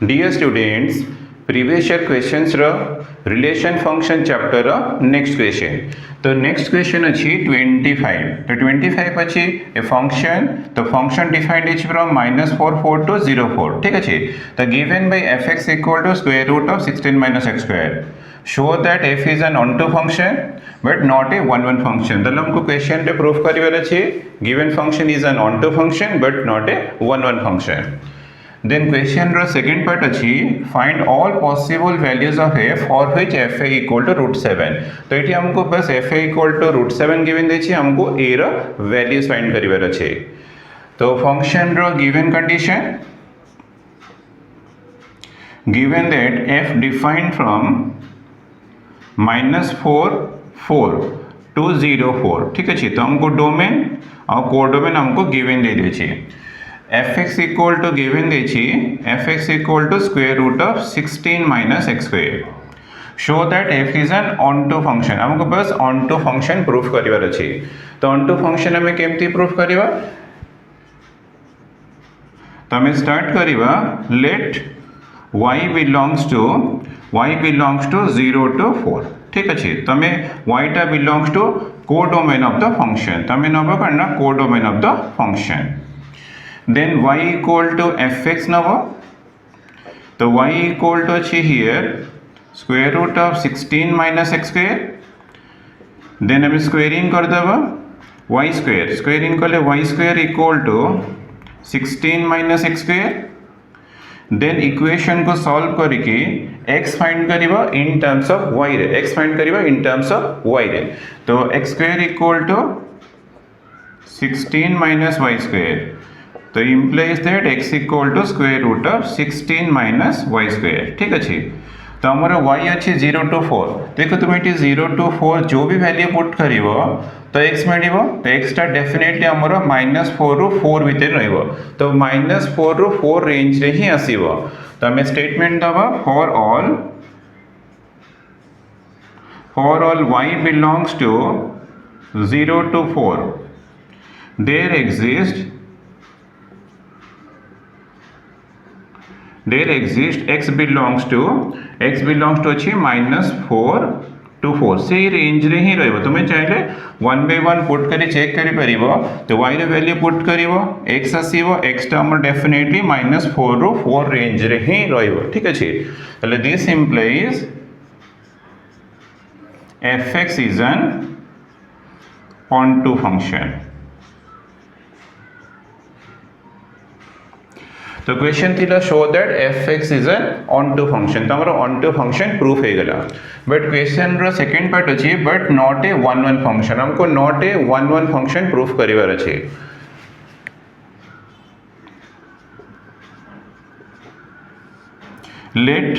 Dear students, previous year questions रो relation function chapter रो next question. तो next question अच्छी 25. तो 25 अच्छी a function. तो function defined is from -4 to 0 4. ठीक अच्छी. तो given by fx equal to square root of 16 minus x square. Show that f is an onto function but not a one function. तो हमको question पे proof करिवर अच्छी. Given function is an onto function but not a one function. Then question row second part अच्छी find all possible values of f for which fa equal to √7. तो ये हमको बस fa equal to √7 given देची हमको a row values find करिवर अच्छे. तो function row given condition given that f defined from -4 to 0 4. ठीक है तो हमको डोमेन और कोडोमेन हमको given they देची. fx equal to given देची fx equal to square root of 16 minus x square. Show that f is an onto function. हमको बस onto function proof करिवार अछि. तो onto function हमें केमती proof करिवा. तो हमें start करिवा let y belongs to 0 to 4. ठीक अछि. तो हमें y टा belongs to codomain of the function. तो हमें नबा करना codomain of the function. Then y equal to fx नवा. तो y equal to अच्छी here square root of 16 minus x square. Then हमें squaring कर देवा y square. Squaring कर ले y square equal to 16 minus x square. Then equation को solve करके x find करिवा in terms of y रे. x find करिवा in terms of y रे. तो x square equal to 16 minus y square. तो implies that x equal to square root of 16 minus y square. ठीक अच्छी. तो हमारा y अच्छी 0 to 4. देखो तुम ये 0 to 4 जो भी वैल्यू पुट करिवो तो x मिलिवो. तो x टा डेफिनेटली हमारा -4 ରୁ 4 भितर रहइवो. तो -4 ରୁ 4 रेंज रे ही आसीवो. तो हमें स्टेटमेंट दबा for all y belongs to 0 to 4 there exists x belongs to अच्छी -4 to 4 से रेंज रे ही रहइबो. तुमे चाहिले 1 by 1 पुट करी चेक करी परिबो. तो y रे वैल्यू पुट करिवो x आसीबो. x टा हमर डेफिनेटली -4 ରୁ 4 रेंज रे ही रहइबो. ठीक अछि. तले this implies fx is an onto function. तो क्वेश्चन थिला show that fx is an onto function. तो हमरो onto function प्रूफ हे गला. बट क्वेश्चन रो सेकंड पार्ट अछि but not a one function. हमको not a one function proof करिवार अछि. Let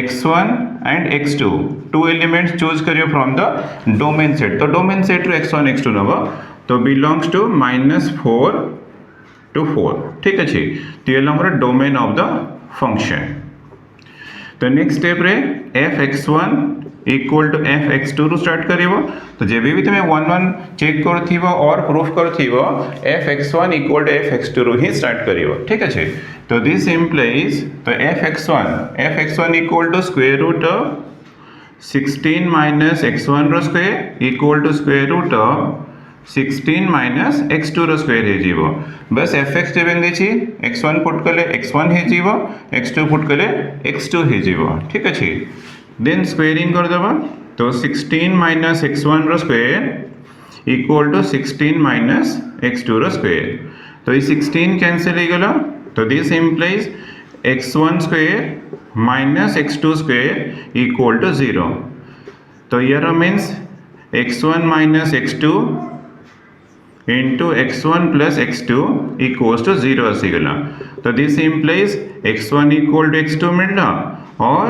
x1 and x2 two elements choose करियो फ्रॉम द डोमेन सेट. तो डोमेन सेट रो x1 x2 नबो. तो बिलोंग्स टू -4 to 4. ठीक अच्छी. तो ये हमारा डोमेन ऑफ द फंक्शन. तो नेक्स्ट स्टेप रे fx1 इक्वल टू fx2 रू स्टार्ट करिवो. तो जेबे भी तुमे 1 1 चेक करथिवो और proof करथिवो fx1 equal to fx2 रू ही स्टार्ट करिवो. ठीक अच्छी. तो दिस इंप्लाइज तो fx1 equal to square root of 16 minus x1 रो square equal to square root of 16 minus x2 रो स्क्वायर हे जीवो. बस fx देबेन देछि x1 पुट कले x1 हे जीवो, x2 पुट कले x2 हे जीवो. ठीक अछि. देन स्क्वेयरिंग कर देबा. तो 16 minus x1 रो square equal to 16 minus x2 रो स्क्वायर. तो ये 16 कैंसिल हे गेला. तो this implies x1 square minus x2 square equal to 0. तो here means x1 minus x2 into x1 plus x2 equals to 0 आसीगला. तो this implies x1 equal to x2 मिलला और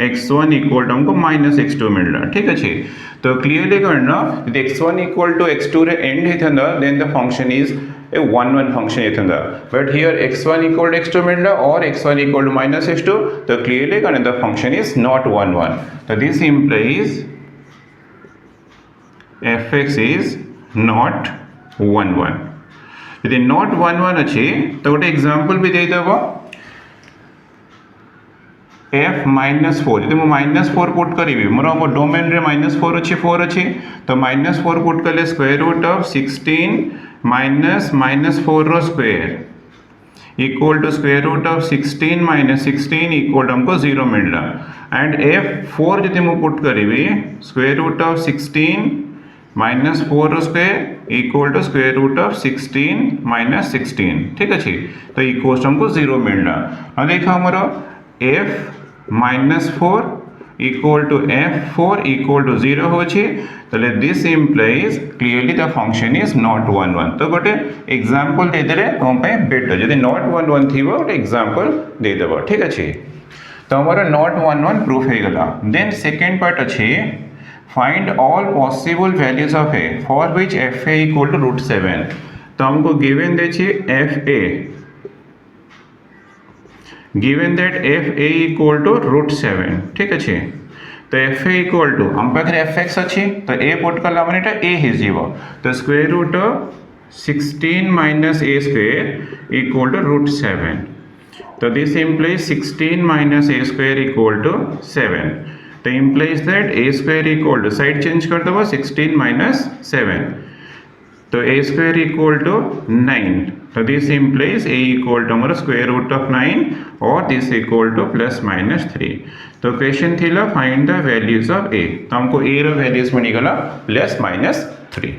x1 equal to हमको -x2 मिलला. ठीक अच्छी. तो क्लियरली करना यदि x1 equal to x2 रे एंड हेथंदा then the function is a one function हेथंदा. but here x1 equal to x2 मिलला और x1 equal to -x2. तो क्लियरली करना the function is not one. तो this implies fx is not 1 यदि not 1 अच्छी तो गोटे एग्जांपल भी दे देबो. एफ माइनस फोर जब मुझे माइनस फोर पुट करी मोर हम डोमेन रे माइनस फोर अच्छी तो माइनस फोर पुट कले square root of 16 minus minus four रो square equal to square root of 16 minus 16 equal to हमको 0 मिलला एंड एफ फोर जब मुझे पुट करी square root of 16 minus four square equal to square root of 16 minus 16 ठीक अच्छे तो equal to हमको 0 मिलला हाँ देखा हमारा F minus four equal to F four equal to 0 होचे ताले this implies clearly the function is not 1 1 तो गोटे एग्जांपल दे देले हम पे बेटर जदी नॉट 1 1 थिबो गोटे एग्जांपल दे देबो ठीक अछि तो हमारा नॉट 1 1 प्रूफ हे गला देन सेकंड पार्ट अछि find all possible values of A for which f a equal to root 7 तो हमको गिवन दे छी f a given that f a equal to root 7 ठीक अच्छे तो f a equal to हम पाखे f x अच्छी तो a पुट कला माने एटा a हे जीवो तो square root of 16 minus a square equal to root 7 तो this implies 16 minus a square equal to 7 तो implies that a square equal to side change कर दो 16 माइनस 7 तो a स्क्वायर इक्वल टू 9 तो this implies a equal to हमारा square root of 9 और this equal to plus minus 3 तो question थिला find the values of a तो हमको a रो वैल्यूज मिल गला प्लस माइनस 3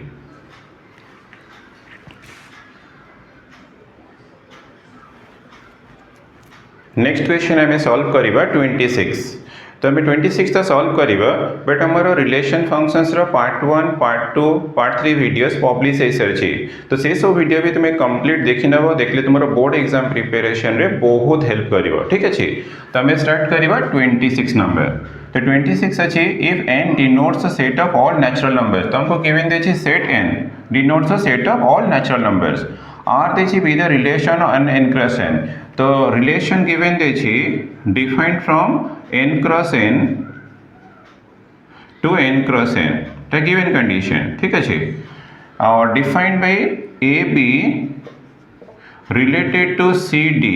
नेक्स्ट क्वेश्चन हमें सॉल्व करिबा 26 तो हमें 26 ता सॉल्व करिबा बट हमारो रिलेशन फंक्शंस रो part 1 part 2 part 3 videos publish हे सरची तो से सब वीडियो भी तुम्हें कंप्लीट देखि नबो देखले तुम्हारा बोर्ड एग्जाम प्रिपरेशन रे बहुत हेल्प करिवो ठीक अछि तो हमें स्टार्ट करिबा 26 नंबर तो 26 अछि if n denotes a set of all natural numbers तो हमको गिवन दे छी set n denotes a set of all natural numbers r दे छी with the relation on n cross n तो रिलेशन गिवन दे छी defined from n cross n to n cross n the given condition ठीक है और defined by AB related to CD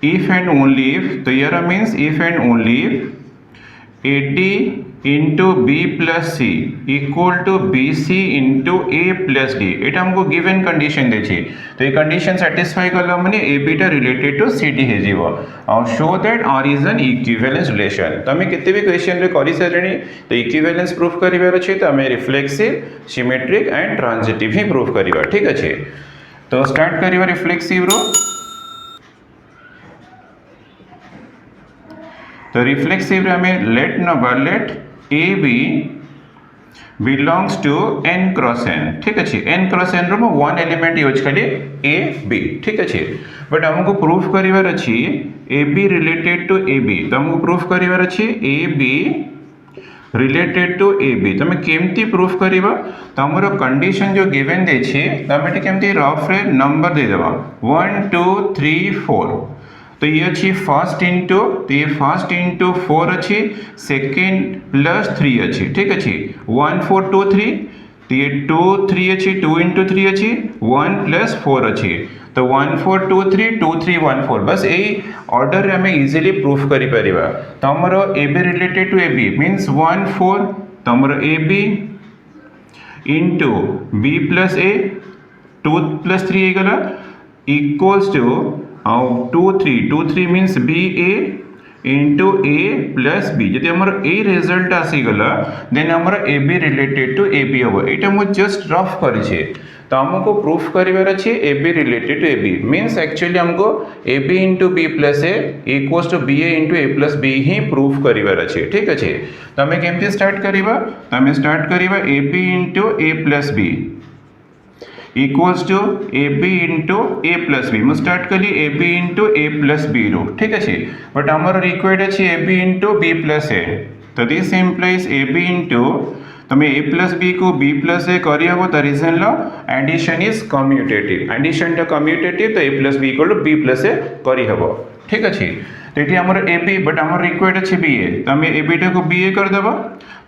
if and only if तो here means if and only if AD into B plus C equal to BC into A plus D এটা हमको given condition देछि तो ये condition satisfy करला माने AB टा related to CD हे जीवो और show that R is an equivalence relation तो हमें कितने भी क्वेश्चन रे करि सलेनी तो इक्विवेलेंस प्रूफ करिवार अछि तो हमें रिफ्लेक्सिव सिमेट्रिक एंड ट्रांजिटिव ही प्रूफ करिवा ठीक अछि तो स्टार्ट करिवा रिफ्लेक्सिव रो तो रिफ्लेक्सिव हमें let A B belongs to n cross n ठीक अच्छे n क्रॉस n रो वन एलिमेंट यूज करी ए बी ठीक अच्छे बट हमको प्रूफ करिवार अछि A B related to A B तो हमको प्रूफ करिवार अछि A B related to A B तो हमें केमती प्रूफ करिवा तो हमरो कंडीशन जो गिवन दे छी तो हमें केमती रफ रे नंबर दे देबा 1 2 3 4 तो ये अच्छी फर्स्ट इंटू तो ये फर्स्ट इंटू 4 अच्छी सेकेंड प्लस 3 अच्छी ठीक अच्छी 1 4 2 3 तो ये 2 3 अच्छी 2 इंटू 3 अच्छी 1 प्लस 4 अच्छी तो 1 4 2 3 2 3 1 4 बस यही ऑर्डर हमें इजीली प्रूफ करि परिबा तो हमरो a B related to A B means 1 4 तो हमरो a B into B plus a 2 plus 3 गला equals to 2 3 means b A into A plus b जदि हमर ए रिजल्ट आसीगला देन हमर a B related to A b होबो एटा मु जस्ट रफ करि छै तो हमको प्रूफ करिवार अछि A B related to A B means actually हमको A B into B plus A equals to B A into A plus B ही प्रूफ करिवार अछि ठीक अछि तो हमें केमती स्टार्ट करिबा तो हमें स्टार्ट करिबा A B into A plus B equals to A B into A plus B मुझे स्टार्ट करी A B into A plus B रो ठीक अच्छे बट आमर रिक्वायर्ड अच्छे A B into B plus A तो this implies A B into तुम A plus B को बी प्लस ए करहब तो रीजन लो एडिशन इज कम्यूटेटिव एडिशन टा कम्यूटेटिव तो A plus B equal to B plus A करहब ठीक अच्छे तो ये आमर ए बी बट आमर रिक्वायर्ड अच्छे बी ए तो आम ए बी टा को बी ए करदेव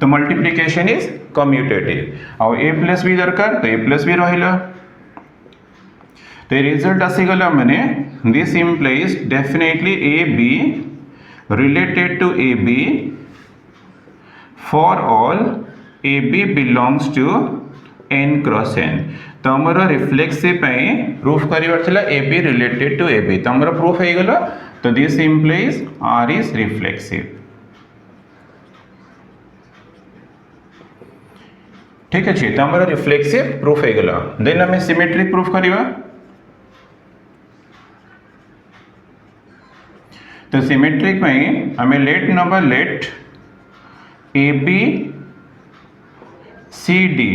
तो मल्टीप्लिकेशन इज कम्यूटेटिव आउ ए प्लस बी दरकार तो ए प्लस बी रहिला तो रिजल्ट आसीगला माने this implies definitely A b related to AB for all AB belongs to n cross n. तो हमर रिफ्लेक्सिव प्रूफ कर AB रिलेटेड टू AB तो हमर प्रूफ हो गला तो this implies R is reflexive ठीक अच्छे तो हमर रिफ्लेक्सिव प्रूफ हो गला देन हमें सिमेट्रिक प्रूफ करवा तो सिमेट्रिक में हमें let number let AB CD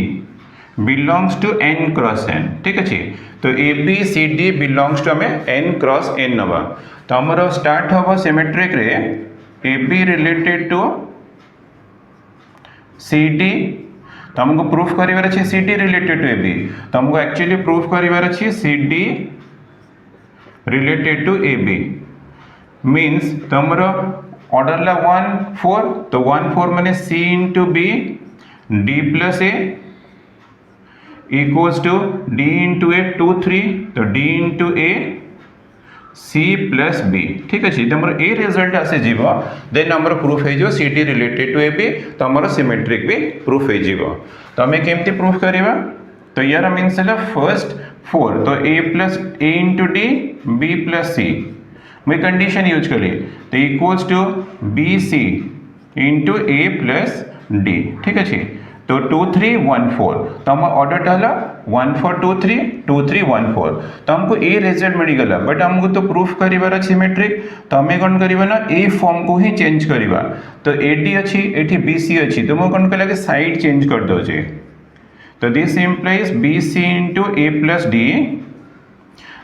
belongs to n cross n ठीक अच्छे तो AB CD belongs to हमें n cross n नवा तो हमारा स्टार्ट होगा सिमेट्रिक रे AB रिलेटेड टू CD तो हमको प्रूफ करिवार अछि CD रिलेटेड टू AB तो हमको एक्चुअली प्रूफ करिवार अछि CD related to AB means तो हमारा ऑर्डर ला 1 4 तो 1 4 माने C into B D plus A equals to D into A 2 3 तो D into A C plus B ठीक अच्छे तो हमारा A रिजल्ट आसे जीवा देन हमारा प्रूफ है जो CD रिलेटेड टू AB तो हमारा सिमेट्रिक भी प्रूफ है जीवा तो हमें केमती प्रूफ करेगा तो यार हम इनसे फर्स्ट 4 तो A plus A into D B plus C मैं कंडीशन यूज करी तो equals to BC into A plus D ठीक अच्छे तो 2 3 1 4 तो हम ऑर्डर डाला 1 4 2 3 2 3 1 4 तो हमको ए रिजल्ट मिल गला बट हमको तो प्रूफ करिवार सिमेट्रिक तो हमें कौन करवा ना ए फॉर्म को ही चेंज करवा तो AD अच्छी एठी BC अच्छी तो मैं कौन कला कि साइड चेंज कर दोजे तो this implies BC into A plus D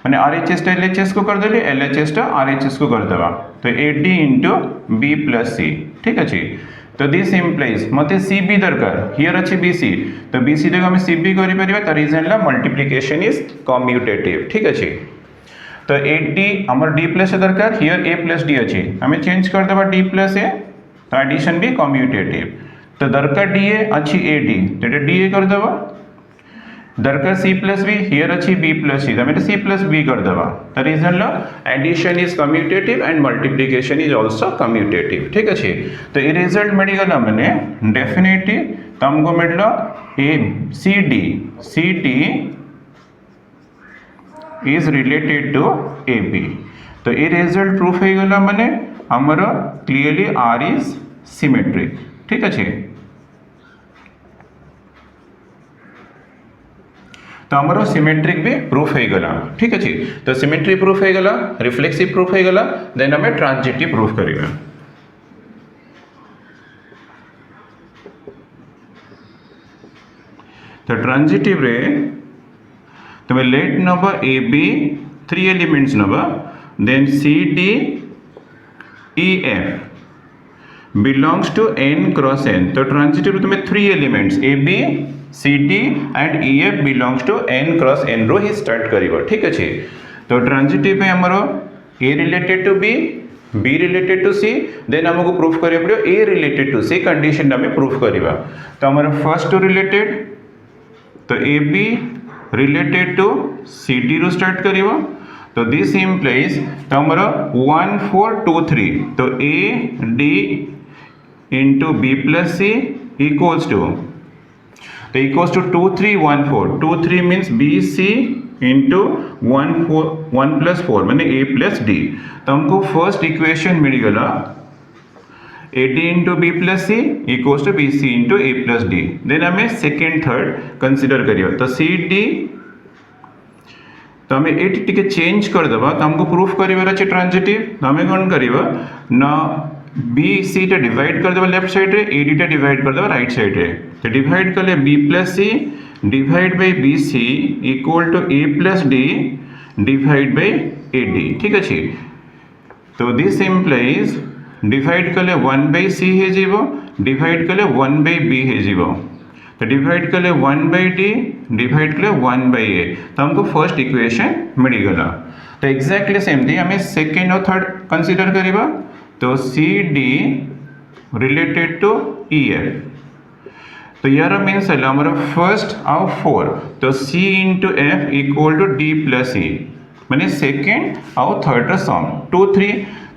माने RHS तो LHS को कर देले LHS तो RHS को कर देवा तो AD into B plus C ठीक अच्छे तो दिस इम्प्लाइज मते CB दरकार हियर अच्छे BC तो BC देखो हमें CB करि परिबा त रीजन ला मल्टीप्लिकेशन इज कम्यूटेटिव ठीक अच्छे तो AD हमर D प्लस दरकार हियर A प्लस D अच्छे हमें चेंज कर देबा D प्लस A तो एडिशन भी कम्यूटेटिव तो दरकार DA अच्छी AD तो DA कर देबा दरकार C प्लस B हियर अच्छी B प्लस C तो हमें C प्लस B कर देबा तो रीजन ला addition is commutative and multiplication is also commutative ठीक अच्छे तो ये रिजल्ट मिल गला मैंने डेफिनेटली तो हमको मिलला A CD is related to AB तो ये रिजल्ट प्रूफ हो गला मैंने हमारा क्लियरली R इज सिमेट्रिक ठीक अच्छे तो हमारा सिमेट्रिक भी प्रूफ हो गला ठीक अच्छे तो सिमेट्री प्रूफ हो गला रिफ्लेक्सिव प्रूफ हो गला देन हमें ट्रांजिटिव प्रूफ करेगा तो ट्रांजिटिव रे तो let number AB 3 elements number then CD EF belongs to n cross n तो ट्रांजिटिव तुम्हें 3 elements AB CD and EF belongs to n cross n रो ही स्टार्ट करिवो ठीक अच्छे तो ट्रांजिटिव में हमरो A related to B B related to C then हमको प्रूफ करे पड़ो A related to C condition हमें प्रूफ करवा तो हमारा फर्स्ट टू रिलेटेड तो AB रिलेटेड टू CD रो स्टार्ट करिवो तो दिस इम्प्लाइज तो हमारा 1 4 2 3 तो A D into B plus C equals to तो equals to 2 3 1 4 2 3 means BC into 1 4 1 plus 4 माने A plus D तो हमको फर्स्ट इक्वेशन मिल गला AD into B plus C equals to BC into A plus D then हमें second third consider करियो तो CD तो हमें एट टिके चेंज कर देबा तो हमको प्रूफ करिवार अछि ट्रांजिटिव तो हमें कोन करिवा ना BC टा डिवाइड कर देबा लेफ्ट साइड रे AD टा डिवाइड कर देबा राइट साइड रे तो डिवाइड करले B plus C divide by BC equal to A plus D divide by AD ठीक अछि तो दिस इम्प्लाइज डिवाइड करले 1 बाय C हे जीवो डिवाइड करले 1 बाय B हे जीवो तो डिवाइड करले 1 बाय D डिवाइड करले 1 बाय A तो हमको फर्स्ट इक्वेशन मिल गला तो एग्जैक्टली सेम थी हमें सेकंड और थर्ड कंसीडर करिबा तो CD रिलेटेड टू EF तो यार मीन्स हमारा फर्स्ट और 4 तो C into F equal to D plus E माने सेकेंड और थर्ड सम 2 3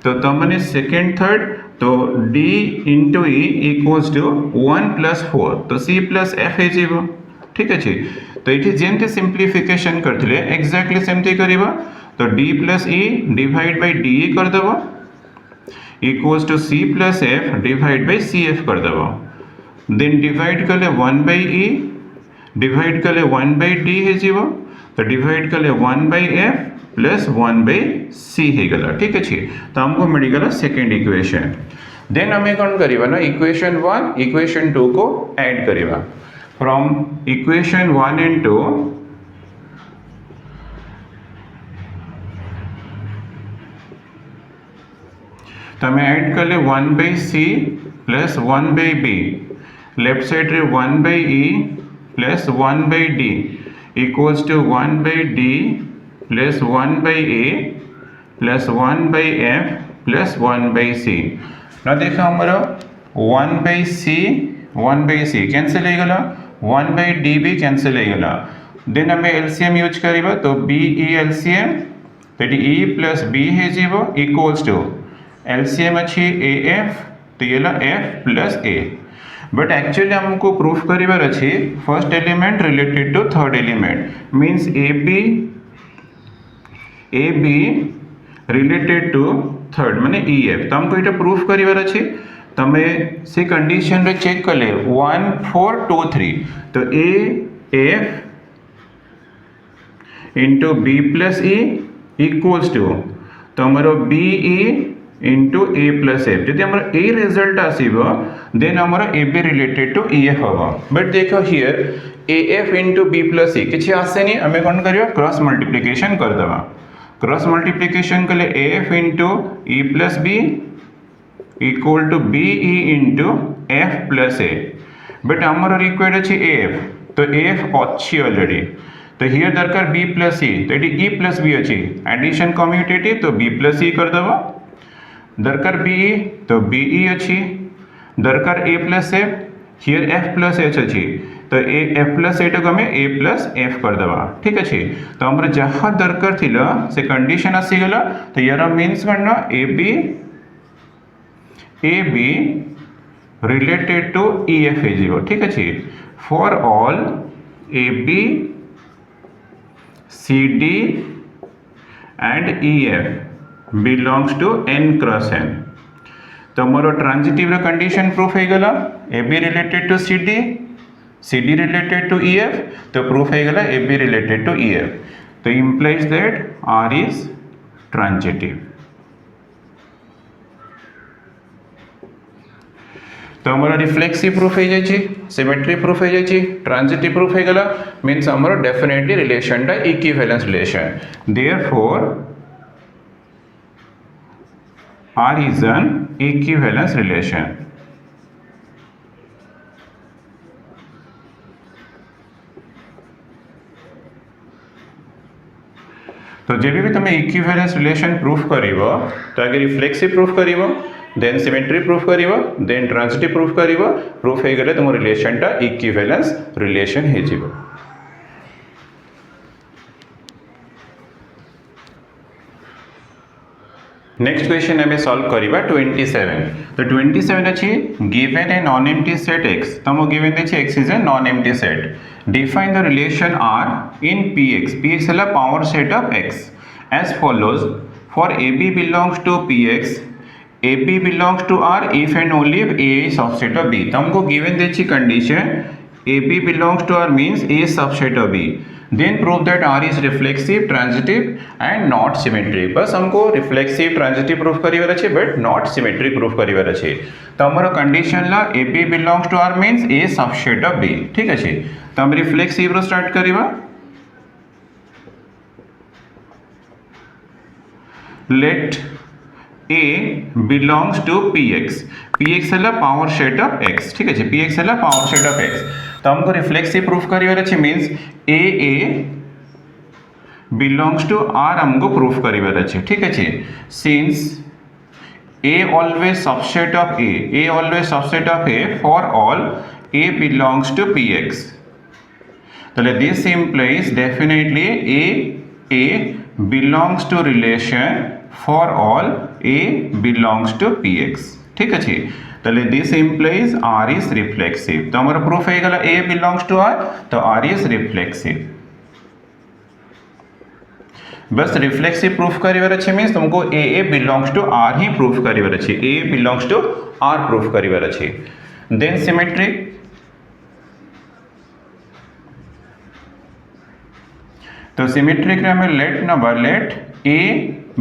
तो तमने सेकेंड थर्ड तो d into e equals to 1 plus 4 तो c प्लस f हो ठीक अच्छे तो ये जेमती सिंप्लीफिकेशन करते एक्जाक्टली सेमती करवा तो d plus e divide by de करदेव equals to c plus f divide by cf करदेव देन डिवाइड कले 1 बाय e डिवाइड कले 1 बाय d हो तो डिवाइड कले 1 by f plus 1 by c होगला ठीक अच्छे तो हमको मिलगला सेकेंड इक्वेशन देन आम कौन करवा ना इक्वेशन 1 इक्वेशन 2 को ऐड करवा फ्रॉम इक्वेशन 1 एंड 2 तो आम ऐड कले 1 by c plus 1 by b left side रे 1 by e plus 1 by d equals to 1 by d plus 1 by a plus 1 by f plus 1 by c ना देखा हमारा 1 by c cancel हो गला 1 by d भी cancel हो गला then हमें एलसीएम यूज करबा तो b e एलसीएम तो e प्लस b है जीवो इक्वल्स टू एलसीएम अच्छी a f तो ये ला f plus a but actually हमको प्रूफ करिवार अच्छी first element related to third element means a B related to third माने ई एफ तो हमको ये प्रूफ करिवार अच्छे तमे से कंडीशन रे चेक कले 1 4 2 3 तो A F into B plus E equals to तो हमारा बी ई इंटू ए प्लस एफ जब हमारा ए रिजल्ट आसीबो देन हमारा A B related to E F होगा बट देखो here A F into B plus E किसी आसेनी आम कौन कर क्रॉस मल्टीप्लिकेशन करदेवा क्रॉस मल्टीप्लिकेशन कले A F into E plus B equal to B E into F plus A but आमर रिक्वायर्ड अच्छी ए एफ तो ए एफ अच्छी ऑलरेडी तो हियर दरकार बी प्लस ई तो ये ई प्लस बी अच्छी एडिशन कम्यूटेटिव तो बी प्लस ई करदेव दरकार बी ई तो बी ई अच्छी दरकार A plus F here F plus H अच्छी तो ए एफ प्लस एट को हमें ए प्लस एफ करदेवा ठीक अच्छे तो हमारे जहाँ दरकार थी से कंडीशन आसीगला तो यार मीन्स कौन A B related to E F हो ठीक अच्छे for all A B C D and E F belongs to n cross n तो मोर ट्रांजिटिव कंडीशन प्रूफ हो गला A B related to C D related to E F तो proof हो गला A B related to E F तो implies that R is transitive तो हमारा रिफ्लेक्सिव प्रूफ हो जाए सिमेट्री प्रूफ हो जाए ट्रांजिटिव प्रूफ हो गला मीन्स हमारा डेफिनेटली रिलेशन टा equivalence relation therefore R is an equivalence relation. तो जब भी तुम इक्विवेलेंस रिलेशन प्रूफ करिवो तो आगे रिफ्लेक्सिव प्रूफ करिवो देन सिमेट्री प्रूफ करिवो देन ट्रांजिटिव प्रूफ करिवो प्रूफ हो गले तुम रिलेशन टा इक्विवेलेंस रिलेशन हे जिवो नेक्स्ट क्वेश्चन आम सॉल्व करवा 27 तो 27 अच्छी given a non empty set x तुम गिवन देखिए x is a non empty set define the relation r in px है power set of x as follows for ab belongs to px ab belongs to r if and only if a is subset of b तुमको given देखिए condition ab belongs to r means a is subset of b then prove that R is reflexive, transitive and not symmetric बस हमको reflexive, transitive proof करिवार अच्छे but not symmetric proof करिवार अच्छे तो हमारा condition ला AB belongs to R means A subset of B ठीक अच्छे तो हम reflexive रो स्टार्ट करिवा let A belongs to PX PX है ला पावर सेट ऑफ X ठीक है PX है ला पावर सेट ऑफ X तो हमको रिफ्लेक्सिव प्रूफ करिवार अच्छे means A belongs to R हमको प्रूफ करिवार अच्छे ठीक अच्छे since A always subset of A always subset of A for all A belongs to P X तो this implies definitely A belongs to relation for all A belongs to Px ठीक अच्छे ताले this implies R is reflexive तो हमारा proof है गला A belongs to R तो R is reflexive बस रिफ्लेक्सिव प्रूफ करिवार अच्छे मीन्स तुमको A belongs to R ही प्रूफ करिवार अच्छे A belongs to R proof करिवार अच्छे देन सिमेट्रिक तो सिमेट्रिक रे हमें let number let A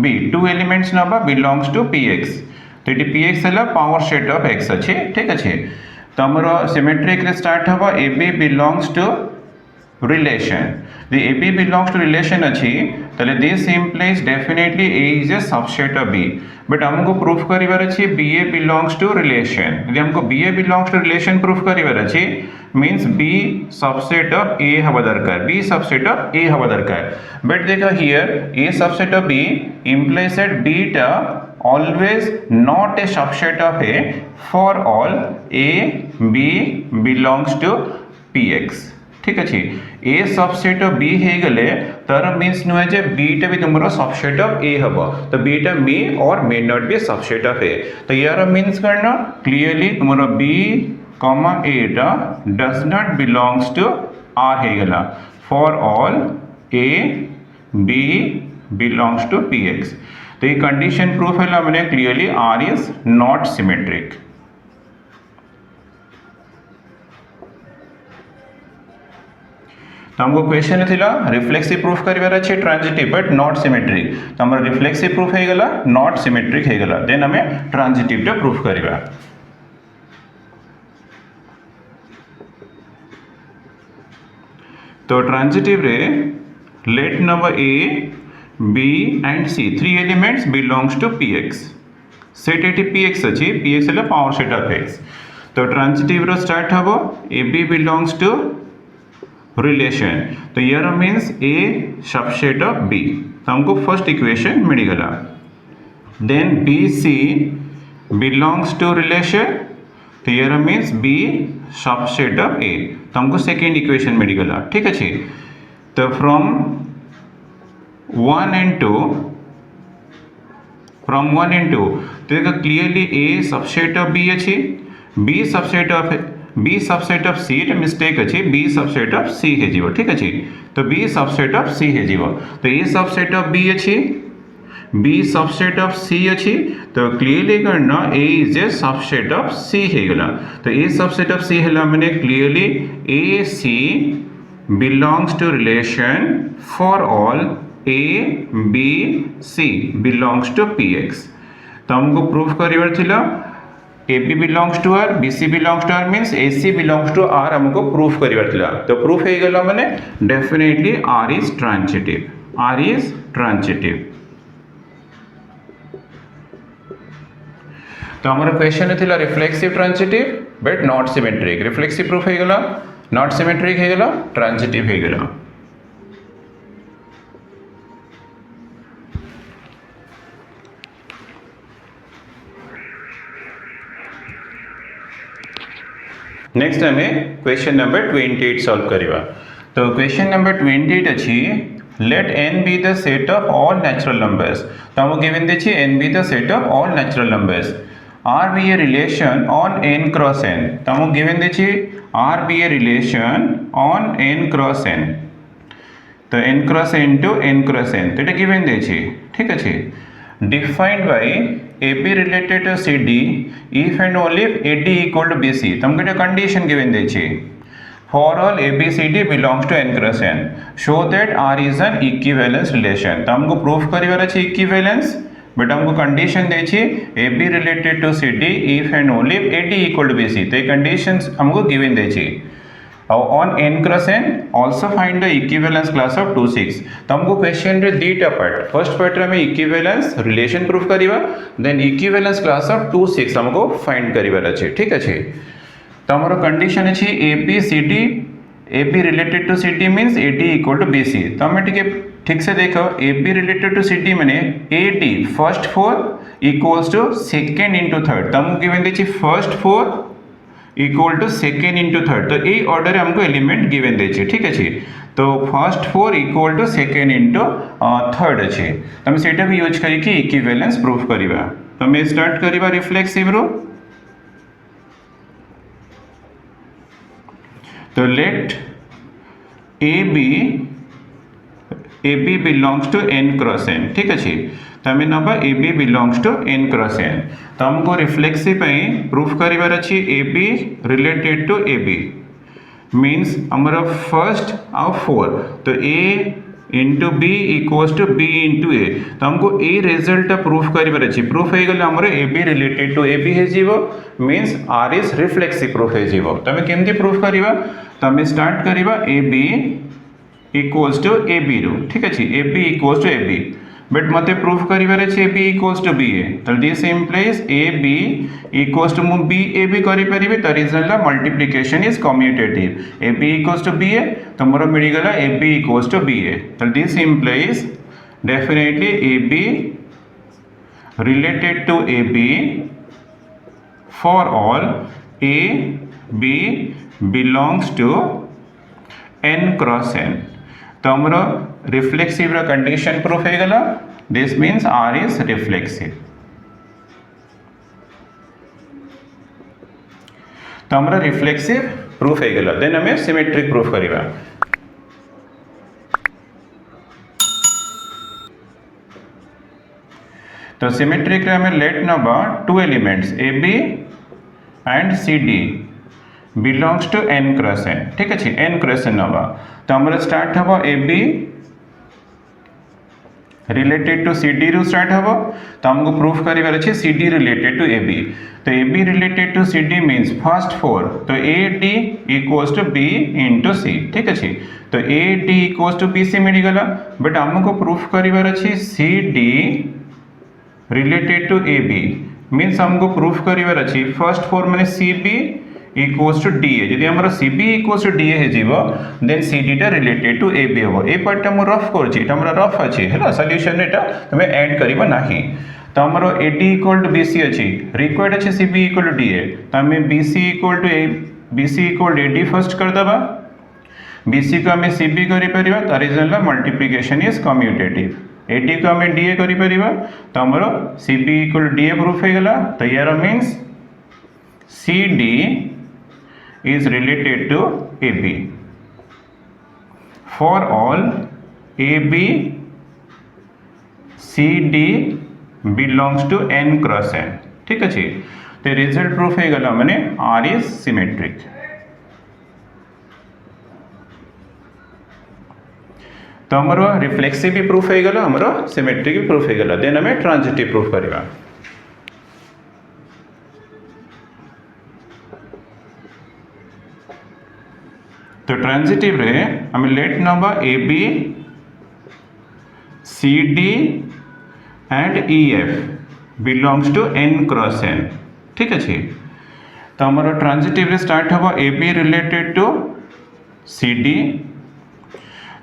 B two elements number belongs to Px तो ये Px है पावर सेट ऑफ x अच्छे ठीक अच्छे तो हमारा सिमेट्रिक रे स्टार्ट हवा AB belongs to relation the AB belongs to relation अच्छी ताले this implies definitely A is a subset of B but हमको प्रूफ करिवार अच्छी BA belongs to relation यदि हमको BA belongs to relation proof करिवार अच्छी means B subset of A हवा दरकार B subset of A हवा दरकार but देखा here A subset of B implies that beta always not a subset of A for all A B belongs to Px ठीक अच्छे A subset of B हे गले तार means नुहे जे B टा भी तुमरो सबसेट ऑफ A हबो तो B टा मे और may not be subset of A तो यार मींस करना क्लियरली तुमरो B कॉमा A टा does not belongs to R हे गला for all A B belongs to Px तो ये कंडीशन प्रूफ है मैंने clearly R is not symmetric तो हमको क्वेश्चन थिला रिफ्लेक्सिव प्रूफ करिवार अच्छे ट्रांजिटिव बट नॉट सिमेट्रिक तो हमर रिफ्लेक्सिव प्रूफ हे गला नॉट सिमेट्रिक हे गला देन हमें ट्रांजिटिव टा प्रूफ करिवा तो ट्रांजिटिव रे let number A B and C three elements belongs to Px set एटी Px अच्छी Px है पावर सेट ऑफ x तो ट्रांजिटिव रो स्टार्ट हबो AB बिलोंग्स टू रिलेशन तो यार means A subset of B तो हमको फर्स्ट इक्वेशन मिल गला then BC belongs to relation तो यार means B subset of A तो हमको सेकेंड इक्वेशन मिल गला ठीक अच्छे तो फ्रॉम 1 and 2 तो देखा clearly A subset of B अच्छी B सबसेट ऑफ C टा मिस्टेक अच्छी B सबसेट ऑफ C है जीवो ठीक अच्छी तो B सबसेट ऑफ C है जीवो तो A सबसेट ऑफ B अच्छी B सबसेट ऑफ C अच्छी तो क्लियरली करना A is a subset of C है गला तो A सबसेट ऑफ C है मैंने clearly AC belongs to relation for all A B C belongs to Px तो हमको प्रूफ करिवार थिला AB belongs to R, BC belongs to R means AC belongs to R हमको proof करिवार थिला तो proof हे गला माने definitely R is transitive R is transitive तो हमारा क्वेश्चन थिला reflexive transitive but not symmetric reflexive proof हे गला नॉट सिमेट्रिक हे गला ट्रांजिटिव हे गला नेक्स्ट हमें क्वेश्चन नंबर 28 सॉल्व करिवा तो क्वेश्चन नंबर 28 अच्छी let n be the set of all natural numbers तो हमको गिवन देछि n be the set of all natural numbers r be a relation on n cross n तो हमको given देछि r be a relation on n cross n तो n cross n to n cross n तो এটা given देछि ठीक আছে defined by AB related to CD if and only if AD equal to BC तो हमको condition given देछि for all ABCD belongs to n cross n show that R is an equivalence relation तो हमको proof करिवार अछि equivalence but हमको condition देछि AB related to CD if and only if AD equal to BC तो ये conditions हमको given देछि on n cross n also find the equivalence class of 2 6 तो हमको क्वेश्चन रे दीटा पार्ट फर्स्ट पार्ट रे हमें इक्विवेलेंस रिलेशन प्रूफ करिवा देन इक्विवेलेंस क्लास ऑफ 2 6 हमको फाइंड करिवार अछि ठीक अछि तो हमरो कंडीशन अछि ABCD AB related to CD means AD equal to BC तो हमें ठीक से देखो AB रिलेटेड टू CD माने AD first 4 equals to second into third तो हमको गिवन देछि first 4 equal to second into third तो ये ऑर्डर हमको एलिमेंट गिवन देछि ठीक अछि तो first 4 equal to second into third अच्छे तुम से भी यूज करके इक्विवेलेंस प्रूफ करवा तुम स्टार्ट करवा रिफ्लेक्सिव रो तो let A B belongs to N cross N ठीक अच्छे तमें नबा A B belongs to N cross N तो हमको रिफ्लेक्सिव प्रूफ करार अच्छी A B related to A B means आमर फर्स्ट आउ 4 तो A into B equals to B into A तो हमको ए रिजल्ट प्रूफ करार अच्छी प्रूफ हो गले आमर A B related to A B हो means R is reflexive proof हो तमें केमती प्रूफ करवा तमें स्टार्ट करवा A B equals to A B रू ठीक अच्छे A B equals to A B but मत प्रूफ करार अच्छे A B equals to B A तो this implies A B equals to मु बी ए बी करि तो result multiplication is commutative A B equals to B A तो मोर मिलगला A B equals to B A तो this implies definitely A B related to A B for all A B belongs to N cross N तो आमर reflexive condition proof हो गला this means R is reflexive तो आमर reflexive proof हो गला then हमें सिमेट्रिक प्रूफ करवा तो सिमेट्रिक रे हमें लेट नबा two elements a b and c d belongs to N cross N ठीक अच्छे एन क्रॉस एन नबा तो आमर स्टार्ट हम A B related to C D रू स्टार्ट हम तो हमको प्रूफ करार अच्छे C D related to A B तो A B related to C D means first 4 तो A D equals to B into C ठीक अच्छे तो A D equals to B C मिलगला बट आमको प्रूफ करार अच्छे C D related to A B means हमको प्रूफ करार अच्छे फर्स्ट 4 मैंने c b equals to D a जदि हमर c b equals to D a हो देन सी डी टा रिलेटेड टू ए बी हो ए पार्टा मु रफ करछि त हमरा रफ अछि हैला सॉल्यूशन एटा तमे ऐड करबा नाही तो हमर A D equal to B C अछि रिक्वायर्ड अछि C B equal to D A तमे B C equal to A B C equal A D first कर दबा बी सी को हमें सी बी करि परिबा त result multiplication is commutative a d को हमें डी ए करि परिबा त हमर c B equal d a proof हो गला तो यार means c d is related to AB for all AB CD belongs to n cross n ठीक अच्छे तो रिजल्ट प्रूफ हो गला माने R is symmetric तो हमरो रिफ्लेक्सिव भी प्रूफ हो गला हमरो सिमेट्रिक भी प्रूफ हो गला देन हमें ट्रांजिटिव प्रूफ करबा तो ट्रांजिटिव रे हमें let number A B C D and E F belongs to N cross N ठीक अच्छे तो हमारा ट्रांजिटिव रे स्टार्ट हम A B related to C D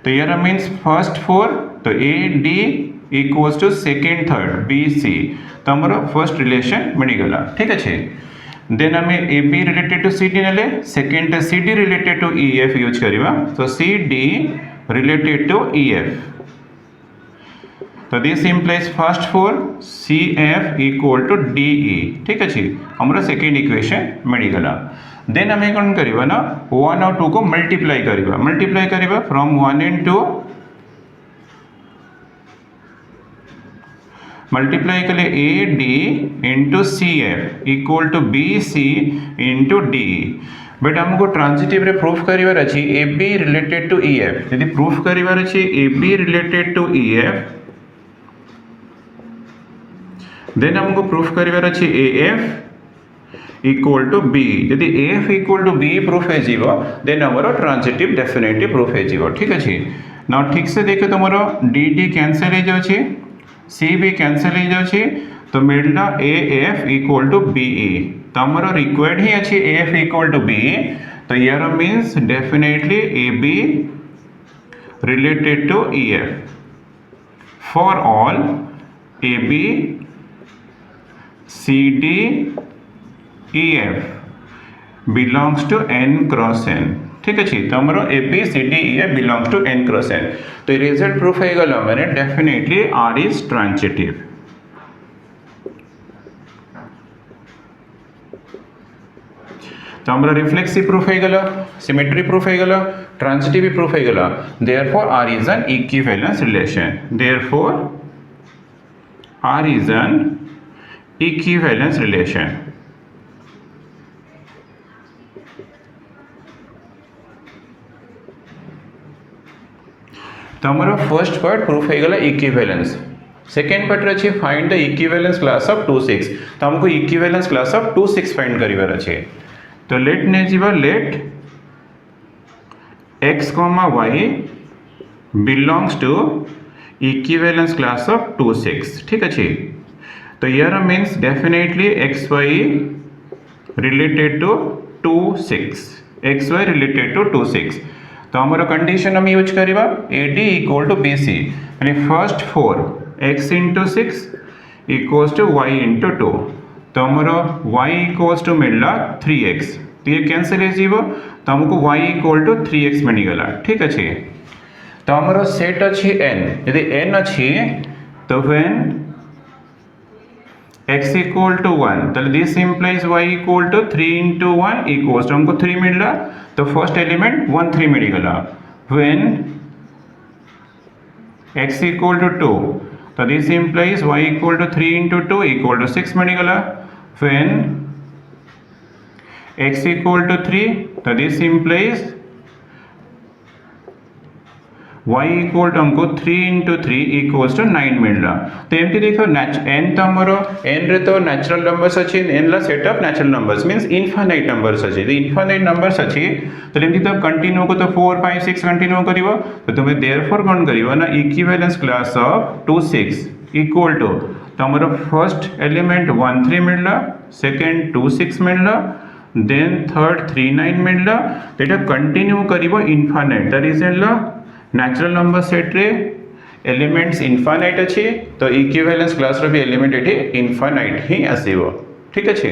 तो यार मीन्स फर्स्ट 4 तो A D equals to second third B C तो हमारा फर्स्ट रिलेशन मिलगला ठीक अच्छे देन हमें A B related to C D ने second C D related to E F use करवा तो C D related to E F तो this implies first 4 C F equal to D E ठीक अच्छे हमारा सेकेंड इक्वेशन मिलगला देन हमें कौन करवा ना 1 और 2 को मल्टीप्लाई करवा फ्रॉम 1 एंड 2 मल्टीप्लाई कले A D into C F equal to B C into D but हमको ट्रांजिटिव रे प्रूफ करार अच्छी A B related to E F यदि प्रूफ करार अच्छी A B related to E F then हमको proof करार अच्छी A F equal to B यदि A F equal to B proof हो देन हमारा ट्रांजिटिव डेफिनेटली प्रूफ हो ठीक अच्छे ना ठीक से देखे तो मोर डी डी कैंसल हो जाए सी भी कैंसल हो जाए तो मिलना a F equal to B E तो हमारा रिक्वायर्ड ही अच्छी A F equal to b तो यार means definitely A B related to E f for all A B C d e F belongs to N cross N ठीक अच्छे तुम a B C d a belongs to N cross N तो ये result proof हो गला मैंने definitely are is transitive तो हमारा रिफ्लेक्सिव प्रूफ हो गला सिमेट्री प्रूफ हो गला ट्रांजिटिव प्रूफ हो गला therefore R is an equivalence relation therefore R is an equivalence relation तो हमारा फर्स्ट पार्ट प्रूफ हो गला इक्विवेलेंस सेकेंड पार्ट अच्छे find the equivalence class of 2 6 तो हमको इक्विवेलेंस क्लास ऑफ 2 6 फाइंड करिवार अच्छे तो लेट ने जीवा let x, y belongs to equivalence class of 2 6 ठीक अच्छे तो यार means definitely x y related to 2 6 x y related to 2 6 तो हमारा कंडीशन हम यूज करिबा AD इक्वल टू BC यानी first 4 x into 6 equals to y into 2 तो हमारा y इक्वल्स टू मिलला 3x तो ये कैंसिल हो जीवो तो हमको y इक्वल टू 3x मिलगला ठीक अच्छे तो हमारा सेट अच्छे n यदि n अच्छे तो व्हेन x इक्वल टू 1 तो this implies y equal to 3 into 1 equals to हमको 3 मिलला तो फर्स्ट एलिमेंट 1 3 मिलगला व्हेन x इक्वल टू 2 तो this implies y equal to 3 into 2 equal to 6 मिलगला व्हेन x इक्वल टू 3 तो this implies y equal to हमको 3 into 3 equals to 9 मिलला तो एमती देखो n तो हमरो n रे तो नेचुरल नंबर्स अछि n ला set of natural numbers means infinite numbers अछि तो इनफाइनाइट नंबर्स अछि तो एमती तो कंटिन्यू को तो 4 5 6 कंटिन्यू करिवो तो तुमे देयरफॉर कोन करिवो ना equivalence class of 2 6 equal to तो हमरो फर्स्ट एलिमेंट 1 3 मिलला सेकंड 2 6 मिलला देन थर्ड 3 9 मिलला तो एटा कंटिन्यू करिवो इनफाइनाइट द रीजन ला नेचुरल नंबर सेट रे एलिमेंट्स इनफाइनाइट अच्छे तो इक्विवेलेंस क्लास रे भी एलिमेंट एठी इनफाइनाइट ही आसीबो ठीक अच्छे।